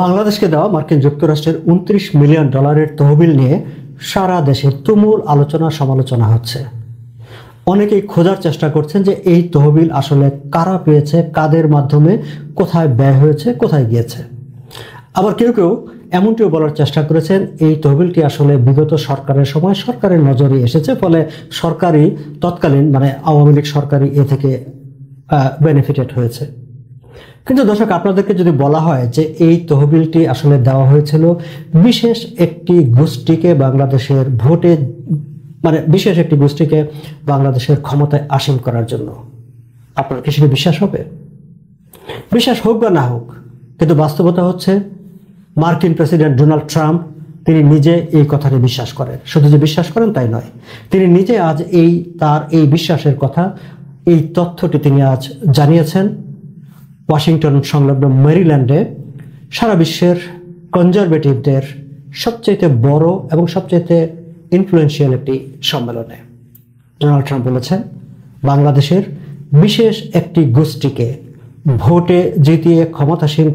বাংলাদেশকে দেওয়া মার্কিন যুক্তরাষ্ট্রের $29 মিলিয়ন তহবিল নিয়ে সারা দেশে তুমুল আলোচনা সমালোচনা হচ্ছে। অনেকেই খোঁজার চেষ্টা করছেন যে এই তহবিল আসলে কারা পেয়েছে, কাদের মাধ্যমে, কোথায় ব্যয় হয়েছে, কোথায় গিয়েছে। আবার কেউ কেউ এমনটিও বলার চেষ্টা করেছেন এই তহবিলটি আসলে বিগত সরকারের সময় সরকারের নজরে এসেছে, ফলে সরকারি তৎকালীন আওয়ামী লীগ সরকারই এ থেকে বেনিফিটেড হয়েছে। কিন্তু দর্শক, আপনাদেরকে যদি বলা হয় যে এই তহবিলটি আসলে দেওয়া হয়েছিল বিশেষ একটি গোষ্ঠীকে বাংলাদেশের ভোটে বিশেষ একটি গোষ্ঠীকে বাংলাদেশের ক্ষমতায় আসীন করার জন্য, আপনার কি সেটা বিশ্বাস হবে? বিশ্বাস হোক বা না হোক, কিন্তু বাস্তবতা হচ্ছে মার্কিন প্রেসিডেন্ট ডোনাল্ড ট্রাম্প তিনি নিজে এই কথাটি বিশ্বাস করেন। শুধু যে বিশ্বাস করেন তাই নয়, তিনি নিজে আজ তার এই বিশ্বাসের কথা, এই তথ্যটি তিনি আজ জানিয়েছেন ওয়াশিংটন সংলগ্ন মেরিল্যান্ডে সারা বিশ্বের কনজারভেটিভদের সবচাইতে বড় এবং সবচাইতে ইনফ্লুয়েন্সিয়াল একটি সম্মেলনে। ডোনাল্ড ট্রাম্প বলেছেন বাংলাদেশের বিশেষ একটি গোষ্ঠীকে ভোটে জিতিয়ে ক্ষমতাসীন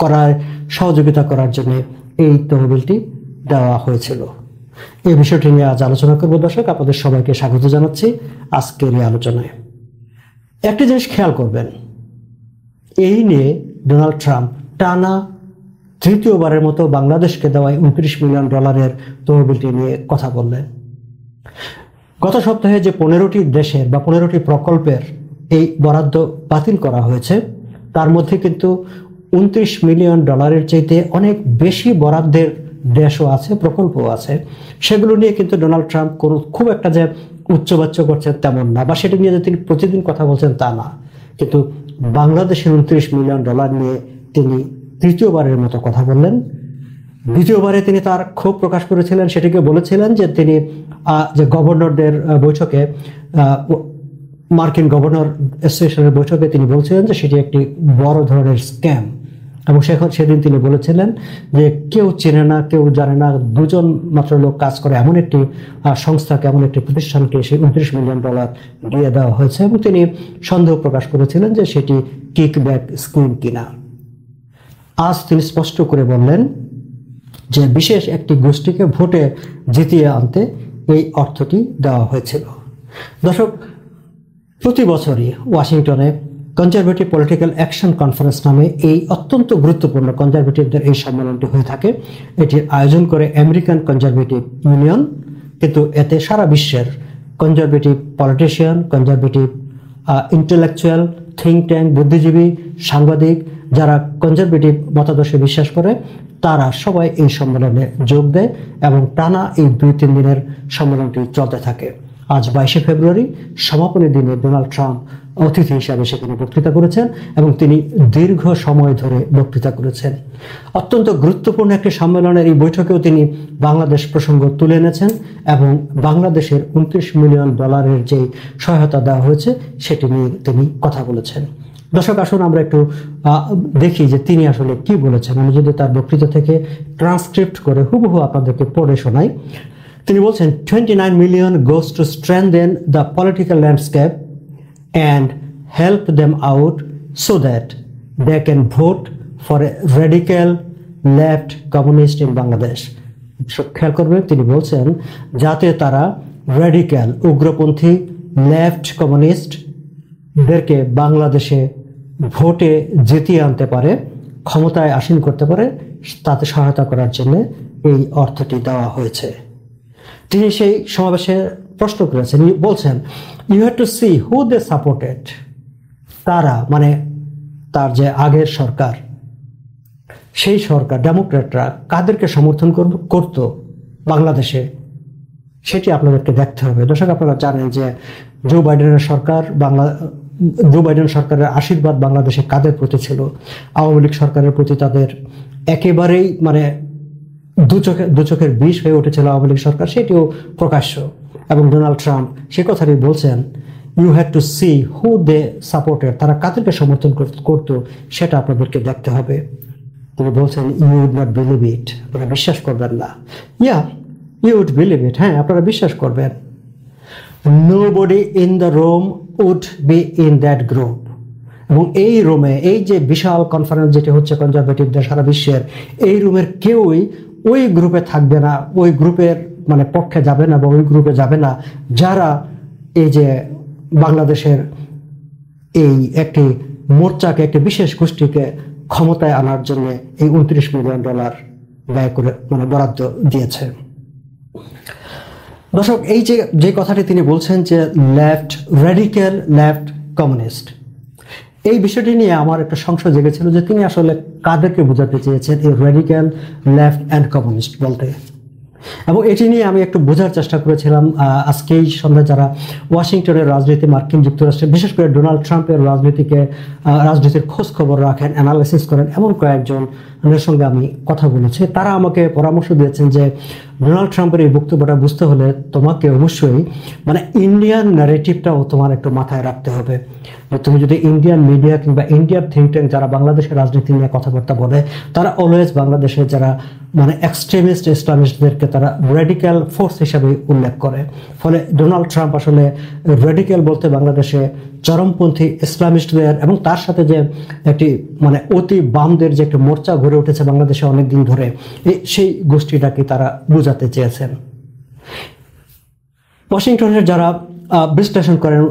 করার সহযোগিতা করার জন্য এই তহবিলটি দেওয়া হয়েছিল। এই বিষয়টি নিয়ে আজ আলোচনা করব। দর্শক, আপনাদের সবাইকে স্বাগত জানাচ্ছি আজকের এই আলোচনায়। একটি জিনিস খেয়াল করবেন, এই নিয়ে ডোনাল্ড ট্রাম্প টানা তৃতীয়বারের মতো বাংলাদেশকে দেওয়া $29 মিলিয়ন তহবিলটি নিয়ে কথা বললেন। গত সপ্তাহে যে 15টি দেশের বা 15টি প্রকল্পের এই বরাদ্দ বাতিল করা হয়েছে, তার মধ্যে কিন্তু $29 মিলিয়ন চাইতে অনেক বেশি বরাদ্দের দেশও আছে, প্রকল্পও আছে। সেগুলো নিয়ে কিন্তু ডোনাল্ড ট্রাম্প খুব একটা যে উচ্চবাচ্য করছেন তেমন না, বা সেটা নিয়ে যে তিনি প্রতিদিন কথা বলছেন তা না। কিন্তু বাংলাদেশের $29 মিলিয়ন নিয়ে তিনি তৃতীয়বারের মতো কথা বললেন। দ্বিতীয়বারে তিনি তার ক্ষোভ প্রকাশ করেছিলেন, সেটিকে বলেছিলেন যে তিনি যে গভর্নরদের বৈঠকে, মার্কিন গভর্নর অ্যাসোসিয়েশনের বৈঠকে তিনি বলছিলেন যে সেটি একটি বড় ধরনের স্ক্যাম। এবং সেদিন তিনি বলেছিলেন যে কেউ চেনে না, কেউ জানে না, দুজন মাত্র লোক কাজ করে এমন একটি সংস্থাকে, এমন একটি প্রতিষ্ঠানকে সেই $29 মিলিয়ন দিয়ে দেওয়া হয়েছে। এবং তিনি সন্দেহ প্রকাশ করেছিলেন যে সেটি কিকব্যাক স্কিম কিনা। আজ তিনি স্পষ্ট করে বললেন যে বিশেষ একটি গোষ্ঠীকে ভোটে জিতিয়ে আনতে এই অর্থটি দেওয়া হয়েছিল। দর্শক, প্রতি বছরই ওয়াশিংটনে কনজারভেটিভ পলিটিক্যাল অ্যাকশন কনফারেন্স নামে এই অত্যন্ত গুরুত্বপূর্ণ কনজারভেটিভদের এই সম্মেলনটি হয়ে থাকে। এটির আয়োজন করে আমেরিকান কনজারভেটিভ ইউনিয়ন। কিন্তু এতে সারা বিশ্বের conservative politician, conservative intellectual, think tank, বুদ্ধিজীবী, সাংবাদিক, যারা কনজারভেটিভ মতাদর্শে বিশ্বাস করে, তারা সবাই এই সম্মেলনে যোগ দেয় এবং টানা এই 2-3 দিনের সম্মেলনটি চলতে থাকে। আজ 22শে ফেব্রুয়ারি সমাপনী দিনে ডোনাল্ড ট্রাম্প অতিথি হিসাবে সেখানে বক্তৃতা করেছেন এবং তিনি দীর্ঘ সময় ধরে বক্তৃতা করেছেন। অত্যন্ত গুরুত্বপূর্ণ একটি সম্মেলনের এই বৈঠকেও তিনি বাংলাদেশ প্রসঙ্গ তুলে এনেছেন এবং বাংলাদেশের $29 মিলিয়ন যে সহায়তা দেওয়া হয়েছে সেটি নিয়ে তিনি কথা বলেছেন। দর্শক, আসুন আমরা একটু দেখি যে তিনি আসলে কি বলেছেন। আমি যদি তার বক্তৃতা থেকে ট্রান্সক্রিপ্ট করে হুবহু আপনাদেরকে পড়ে শোনাই। তিনি বলছেন, $29 million goes to strengthen the political landscape and help them out so that they can vote for a radical left communist in Bangladesh. খেয়াল করবেন, তিনি বলছেন যাতে তারা র্যাডিক্যাল, উগ্রপন্থী লেফট কমিউনিস্টদেরকে বাংলাদেশে ভোটে জিতিয়ে আনতে পারে, ক্ষমতায় আসীন করতে পারে, তাতে সহায়তা করার জন্য এই অর্থটি দেওয়া হয়েছে। তিনি সেই সমাবেশে প্রশ্ন করেছেন, বলছেন you have to see who they supported. তারা তার যে আগের সরকার, সেই সরকার ডেমোক্রেটরা কাদেরকে সমর্থন করত বাংলাদেশে, সেটি আপনাদেরকে দেখতে হবে। দর্শক, আপনারা জানেন যে জো বাইডেন সরকারের আশীর্বাদ বাংলাদেশে কাদের প্রতি ছিল? আওয়ামী লীগ সরকারের প্রতি তাদের একেবারেই দু চোখের বিষ হয়ে উঠেছিল আওয়ামী লীগ সরকার, সেটিও প্রকাশ্য। এবং ডোনাল্ড ট্রাম্প সে কথাটি বলছেন, you have to see who they supported, তারা কাদেরকে সমর্থন করত সেটা আপনাদেরকে দেখতে হবে। তিনি বলছেন you would not believe it, আপনারা বিশ্বাস করবেন না। Yeah, you would believe it, হ্যাঁ আপনারা বিশ্বাস করবেন। Nobody in the room would be in that group. এবং এই রুমে এই যে বিশাল কনফারেন্স যেটি হচ্ছে কনজারভেটিভদের সারা বিশ্বের, এই রুমের কেউই ওই গ্রুপে থাকবে না, ওই গ্রুপের মানে পক্ষে যাবে না বা ওই গ্রুপে যাবে না যারা এই যে বাংলাদেশের এই একটি মোর্চাকে, একটি বিশেষ গোষ্ঠীকে ক্ষমতায় আনার জন্য এই $29 মিলিয়ন ব্যয় করে মানে বরাদ্দ দিয়েছে। দর্শক, এই যে কথাটি তিনি বলছেন যে লেফট, রেডিক্যাল লেফট কমিউনিস্ট, এই বিষয়টি নিয়ে আমার একটা সংশয় জেগেছিল যে তিনি আসলে কাদেরকে বোঝাতে চেয়েছেন এই রেডিক্যাল লেফট অ্যান্ড কমিউনিস্ট বলতে। এবং এটি নিয়ে আমি একটু বোঝার চেষ্টা করেছিলাম। আজকেই সন্ধ্যায় যারা ওয়াশিংটনের রাজনীতি, মার্কিন যুক্তরাষ্ট্রে বিশেষ করে ডোনাল্ড ট্রাম্পের রাজনীতির খোঁজ খবর রাখেন, অ্যানালাইসিস করেন এমন কয়েকজনের সঙ্গে আমি কথা বলেছি। তারা আমাকে পরামর্শ দিয়েছেন যে ডোনাল্ড ট্রাম্পের এই বক্তব্যটা বুঝতে হলে তোমাকে অবশ্যই মানে ইন্ডিয়ান ন্যারেটিভটাও তোমার একটু মাথায় রাখতে হবে। তুমি যদি ইন্ডিয়ান মিডিয়া কিংবা ইন্ডিয়ার থিঙ্ক ট্যাঙ্ক যারা বাংলাদেশের রাজনীতি নিয়ে কথাবার্তা বলে, তারা অলওয়েজ বাংলাদেশের যারা মানে এক্সট্রিমিস্ট ইসলামিস্টদেরকে তারা রেডিক্যাল ফোর্স হিসাবে উল্লেখ করে। ফলে ডোনাল্ড ট্রাম্প আসলে রেডিক্যাল বলতে বাংলাদেশে চরমপন্থী ইসলামিস্টদের এবং তার সাথে যে একটি মানে অতি বামদের যে একটা মোর্চা গড়ে উঠেছে বাংলাদেশে অনেকদিন ধরে, সেই গোষ্ঠীটাকে তারা বোঝাতে চেয়েছেন। ওয়াশিংটনের যারা বিশ্লেষণ করেন,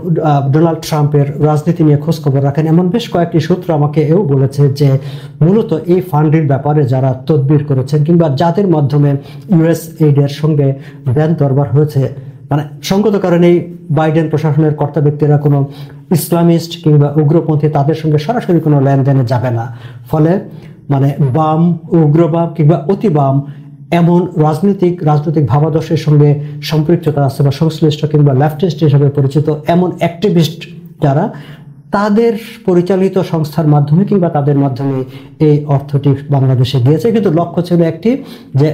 ডোনাল্ড ট্রাম্পের রাজনীতি নিয়ে খোঁজ খবর রাখেন, এমন বেশ কয়েকটি সূত্র আমাকে এও বলেছে যে মূলত এই ফান্ডের ব্যাপারে যারা তদবির করেছেন কিংবা যাদের মাধ্যমে ইউএস এইডের সঙ্গে জ্ঞান দরবার হয়েছে, মানে সঙ্গত কারণেই বাইডেন প্রশাসনের কর্তা ব্যক্তিরা কোনো ইসলামিস্ট কিংবা উগ্রপন্থী তাদের সঙ্গে সরাসরি কোনো লেনদেনে যাবে না। ফলে মানে বাম, উগ্রবাম কিংবা অতি বাম এমন রাজনৈতিক ভাবাদর্শের সঙ্গে সম্পৃক্ততা আছে বা সংশ্লিষ্ট কিংবা লেফটিস্ট হিসাবে পরিচিত এমন অ্যাক্টিভিস্ট যারা, তাদের পরিচালিত সংস্থার মাধ্যমে কিংবা তাদের মাধ্যমে এই অর্থটি বাংলাদেশে গিয়েছে। কিন্তু লক্ষ্য ছিল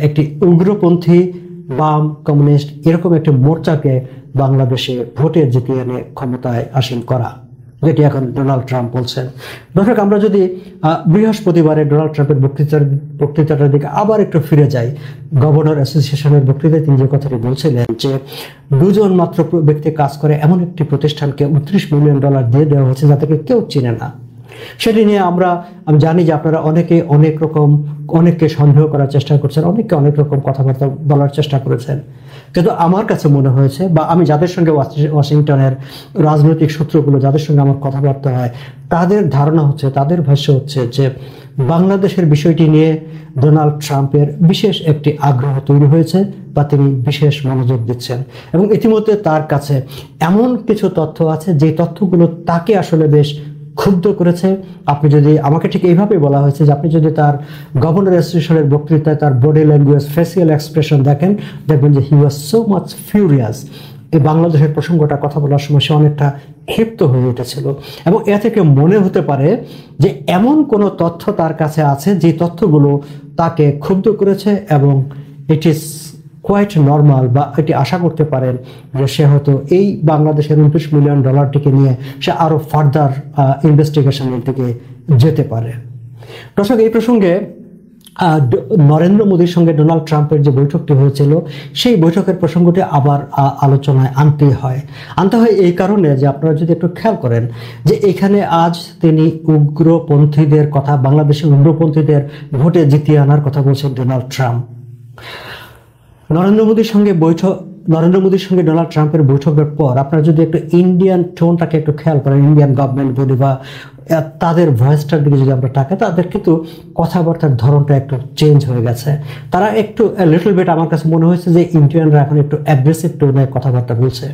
একটি উগ্রপন্থী বাম কমিউনিস্ট এরকম একটি মোর্চাকে বাংলাদেশে ভোটে জিতিয়ে এনে ক্ষমতায় আসীন করা, যেটি এখন ডোনাল্ড ট্রাম্প বলছেন। দর্শক, আমরা যদি বৃহস্পতিবারে ডোনাল্ড ট্রাম্পের বক্তৃতাটার দিকে আবার একটু ফিরে যাই, গভর্নর অ্যাসোসিয়েশনের বক্তৃতায় তিনি যে কথাটি বলছিলেন যে 2 জন মাত্র ব্যক্তি কাজ করে এমন একটি প্রতিষ্ঠানকে $29 মিলিয়ন দিয়ে দেওয়া হচ্ছে যাদেরকে কেউ চিনে না। সেটি নিয়ে আমি জানি যে আপনারা অনেককে সন্দেহ করার চেষ্টা করছেন, অনেককে অনেক রকম কথাবার্তা বলার চেষ্টা করেছেন। কিন্তু আমার কাছে মনে হয়েছে বা আমি যাদের সঙ্গে ওয়াশিংটনের রাজনৈতিক সূত্রগুলো যাদের সঙ্গে আমার কথাবার্তা হয়, তাদের ধারণা হচ্ছে, তাদের ভাষ্য হচ্ছে যে বাংলাদেশের বিষয়টি নিয়ে ডোনাল্ড ট্রাম্পের বিশেষ একটি আগ্রহ তৈরি হয়েছে বা তিনি বিশেষ মনোযোগ দিচ্ছেন এবং ইতিমধ্যে তার কাছে এমন কিছু তথ্য আছে যে তথ্যগুলো তাকে আসলে বেশ ক্ষুব্ধ করেছে। আপনি যদি আমাকে ঠিক এইভাবে বলা হয়েছে যে আপনি যদি তার গভর্নর অ্যাসোসিয়েশনের বক্তৃতায় তার বডি ল্যাঙ্গুয়েজ, ফেসিয়াল এক্সপ্রেশন দেখবেন যে হি ওয়াজ সো মাচ ফিউরিয়াস। এই বাংলাদেশের প্রসঙ্গটা কথা বলার সময় সে অনেকটা ক্ষিপ্ত হয়ে উঠেছিল এবং এ থেকে মনে হতে পারে যে এমন কোনো তথ্য তার কাছে আছে যে তথ্যগুলো তাকে ক্ষুব্ধ করেছে এবং ইট ইজ কোয়াইট নর্মাল বা এটি আশা করতে পারেন যে সে হয়তো এই বাংলাদেশের $29 মিলিয়ন নিয়ে সে আরো ফার্দার ইনভেস্টিগেশনের দিকে যেতে পারে। দর্শক, এই প্রসঙ্গে নরেন্দ্র মোদীর সঙ্গে ডোনাল্ড ট্রাম্পের যে বৈঠকটি হয়েছিল সেই বৈঠকের প্রসঙ্গটি আবার আলোচনায় আনতে হয় এই কারণে যে আপনারা যদি একটু খেয়াল করেন যে এখানে আজ তিনি উগ্রপন্থীদের কথা, বাংলাদেশের উগ্রপন্থীদের ভোটে জিতিয়ে আনার কথা বলছেন ডোনাল্ড ট্রাম্প। নরেন্দ্র মোদীর সঙ্গে ডোনাল্ড ট্রাম্পের বৈঠকের পর আপনারা যদি একটু ইন্ডিয়ান টোনটাকে একটু খেয়াল করেন, ইন্ডিয়ান গভর্নমেন্ট বলি বা তাদের ভয়েসটার দিকে যদি আমরা তাকাই, তাদের কিন্তু কথাবার্তার ধরনটা একটু চেঞ্জ হয়ে গেছে। তারা একটু লিটল বিট আমার কাছে মনে হয়েছে যে ইন্ডিয়ানরা এখন একটু অ্যাগ্রেসিভ টোনে কথাবার্তা বলছে।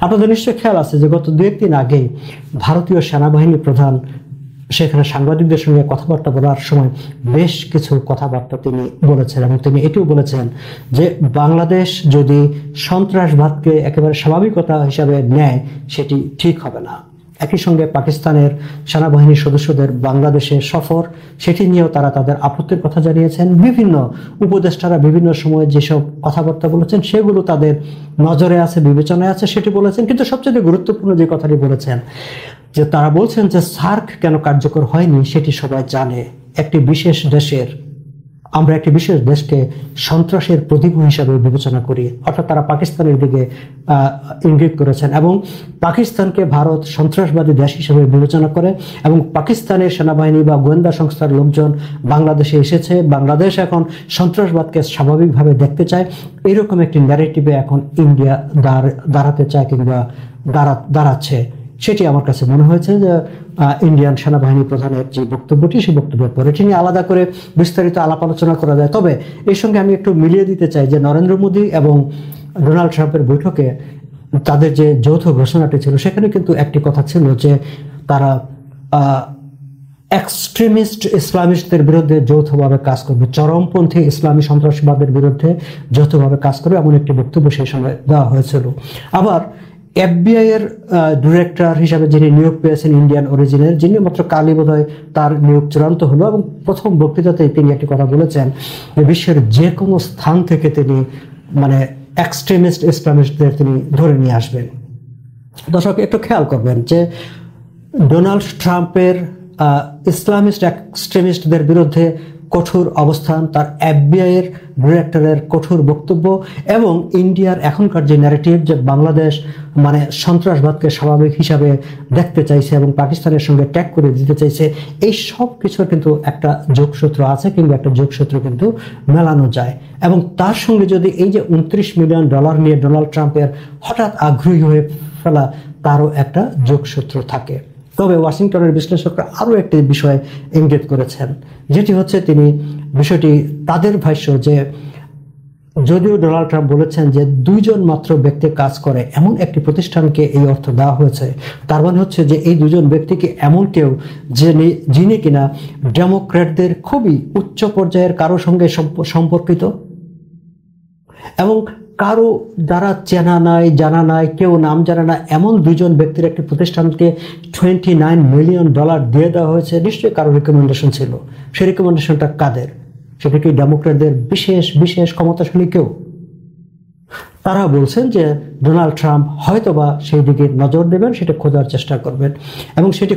আপনাদের নিশ্চয়ই খেয়াল আছে যে গত 2-1 দিন আগেই ভারতীয় সেনাবাহিনী প্রধান সেখানে সাংবাদিকদের সঙ্গে কথাবার্তা বলার সময় বেশ কিছু কথাবার্তা তিনি বলেছেন এবং তিনি এটিও বলেছেন যে বাংলাদেশ যদি সন্ত্রাসবাদকে একেবারে স্বাভাবিকতা হিসাবে নেয় সেটি ঠিক হবে না। একই সঙ্গে পাকিস্তানের সেনাবাহিনীর সদস্যদের বাংলাদেশে সফর, সেটি নিয়েও তারা তাদের আপত্তির কথা জানিয়েছেন। বিভিন্ন উপদেষ্টারা বিভিন্ন সময়ে যেসব কথাবার্তা বলেছেন সেগুলো তাদের নজরে আছে, বিবেচনায় আছে, সেটি বলেছেন। কিন্তু সবচেয়ে গুরুত্বপূর্ণ যে কথাটি বলেছেন যে তারা বলছেন যে সার্ক কেন কার্যকর হয়নি সেটি সবাই জানে। একটি বিশেষ দেশের আমরা একটি বিশেষ দেশকে সন্ত্রাসের প্রতীক হিসাবে বিবেচনা করি, অর্থাৎ তারা পাকিস্তানের দিকে ইঙ্গিত করেছেন এবং পাকিস্তানকে ভারত সন্ত্রাসবাদী দেশ হিসেবে বিবেচনা করে এবং পাকিস্তানের সেনাবাহিনী বা গোয়েন্দা সংস্থার লোকজন বাংলাদেশে এসেছে, বাংলাদেশ এখন সন্ত্রাসবাদকে স্বাভাবিকভাবে দেখতে চায়, এরকম একটি ন্যারেটিভে এখন ইন্ডিয়া দাঁড়াতে চায় কিংবা দাঁড়াচ্ছে। সেটি আমার কাছে মনে হয়েছে যে ইন্ডিয়ান সেনাবাহিনী প্রধানের যে বক্তব্যটি, সেই বক্তব্যের পরে এটি নিয়ে আলাদা করে বিস্তারিত আলাপ আলোচনা করা যায়। তবে এর সঙ্গে আমি একটু মিলিয়ে দিতে চাই যে নরেন্দ্র মোদী এবং ডোনাল্ড ট্রাম্পের বৈঠকে তাদের যে যৌথ ঘোষণাটি ছিল, সেখানে কিন্তু একটি কথা ছিল যে তারা এক্সট্রিমিস্ট ইসলামিস্টদের বিরুদ্ধে যৌথভাবে কাজ করবে, চরমপন্থী ইসলামী সন্ত্রাসবাদের বিরুদ্ধে যৌথভাবে কাজ করবে, এমন একটি বক্তব্য সেই সময় দেওয়া হয়েছিল। আবার এফবিআই এর ডিরেক্টর হিসাবে যিনি নিয়োগ পেয়েছেন ইন্ডিয়ান অরিজিনের, যিনি মাত্র কালই বোধহয় তার নিয়োগ চূড়ান্ত হলো এবং প্রথম বক্তৃতাতেই তিনি একটি কথা বলেছেন যে বিশ্বের যে কোনো স্থান থেকে তিনি মানে এক্সট্রিমিস্ট ইসলামিস্টদের তিনি ধরে নিয়ে আসবেন। দর্শক একটু খেয়াল করবেন যে ডোনাল্ড ট্রাম্পের ইসলামিস্ট এক্সট্রিমিস্টদের বিরুদ্ধে কঠোর অবস্থান, তার এফবিআই এর ডিরেক্টরের কঠোর বক্তব্য এবং ইন্ডিয়ার এখনকার যে ন্যারেটিভ যে বাংলাদেশ মানে সন্ত্রাসবাদকে স্বাভাবিক হিসাবে দেখতে চাইছে এবং পাকিস্তানের সঙ্গে ট্যাগ করে দিতে চাইছে, এই সব কিছুর কিন্তু একটা যোগসূত্র আছে কিংবা একটা যোগসূত্র কিন্তু মেলানো যায়। এবং তার সঙ্গে যদি এই যে $29 মিলিয়ন নিয়ে ডোনাল্ড ট্রাম্পের হঠাৎ আগ্রহী হয়ে ফেলা, তারও একটা যোগসূত্র থাকে। তবে ওয়াশিংটনের বিশ্লেষকরা আরও একটি বিষয় ইঙ্গিত করেছেন, যেটি হচ্ছে তিনি বিষয়টি তাদের ভাষ্য যে যদিও ডোনাল্ড ট্রাম্প বলেছেন যে 2 জন মাত্র ব্যক্তি কাজ করে এমন একটি প্রতিষ্ঠানকে এই অর্থ দেওয়া হয়েছে, তার মানে হচ্ছে যে এই 2 জন ব্যক্তিকে এমন কেউ যিনি কিনা ডেমোক্র্যাটদের খুবই উচ্চ পর্যায়ের কারো সঙ্গে সম্পর্কিত এবং কারো দ্বারা চেনা নাই, জানা নাই, কেউ নাম জানা না, এমন 2 জন ব্যক্তির একটি প্রতিষ্ঠানকে $29 মিলিয়ন দিয়ে দেওয়া হয়েছে। নিশ্চয়ই কারো রিকমেন্ডেশন ছিল। সেই রিকমেন্ডেশনটা কাদের? সেটা কি ডেমোক্র্যাটদের বিশেষ ক্ষমতাশালী কেউ? তারা বলছেন যে ডোনাল্ড ট্রাম্প হয়তোবা সেই দিকে নজর দেবেন, সেটা খোঁজার চেষ্টা করবেন এবং সেটি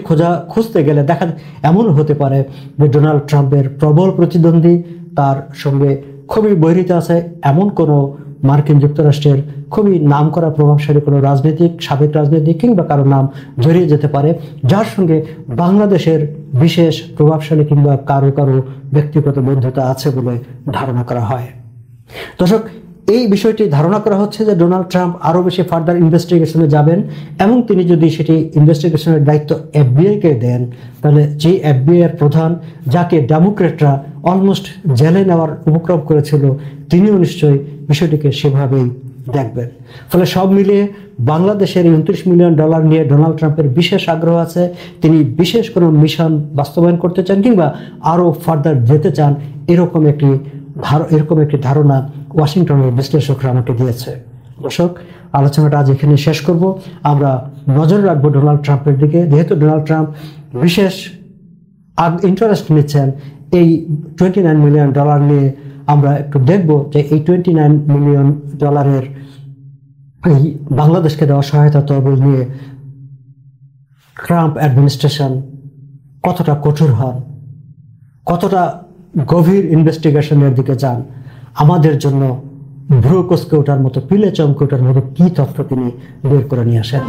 খুঁজতে গেলে দেখা এমন হতে পারে যে ডোনাল্ড ট্রাম্পের প্রবল প্রতিদ্বন্দ্বী, তার সঙ্গে খুবই বৈরিত আছে এমন কোনো মার্কিন যুক্তরাষ্ট্রের খুবই নামকরা প্রভাবশালী কোনো সাবেক রাজনীতিক কিংবা কারো নাম জড়িয়ে যেতে পারে, যার সঙ্গে বাংলাদেশের বিশেষ প্রভাবশালী কিংবা কারো ব্যক্তিগত বন্ধুতা আছে বলে ধারণা করা হয়। দর্শক, এই বিষয়টি ধারণা করা হচ্ছে যে ডোনাল্ড ট্রাম্প আরও বেশি ফার্দার ইনভেস্টিগেশনে যাবেন এবং তিনি যদি সেটি ইনভেস্টিগেশনের দায়িত্ব এফবিআইকে দেন, তাহলে যে এফবিআই এর প্রধান, যাকে ডেমোক্র্যাটরা অলমোস্ট জেলে নেওয়ার উপক্রম করেছিল, তিনিও নিশ্চয়ই বিষয়টিকে সেভাবেই দেখবেন। ফলে সব মিলিয়ে বাংলাদেশের $29 মিলিয়ন নিয়ে ডোনাল্ড ট্রাম্পের বিশেষ আগ্রহ আছে, তিনি বিশেষ কোনো মিশন বাস্তবায়ন করতে চান কিংবা আরও ফার্দার যেতে চান, এরকম একটি ধারণা ওয়াশিংটনের বিশ্লেষকরা আমাকে দিয়েছে। দর্শক, আলোচনাটা আজ এখানে শেষ করব। আমরা নজর রাখবো ডোনাল্ড ট্রাম্পের দিকে, যেহেতু ডোনাল্ড ট্রাম্প বিশেষ ইন্টারেস্ট নিচ্ছেন এই $29 মিলিয়ন নিয়ে। আমরা একটু দেখব যে এই $29 মিলিয়ন এই বাংলাদেশকে দেওয়া সহায়তা তহবিল নিয়ে ট্রাম্প অ্যাডমিনিস্ট্রেশন কতটা কঠোর হন, কতটা গভীর ইনভেস্টিগেশনের দিকে যান, আমাদের জন্য ভ্রু কুঁচকে ওঠার মতো, পিলে চমকে ওঠার মতো কি তথ্য তিনি বের করে নিয়ে আসেন।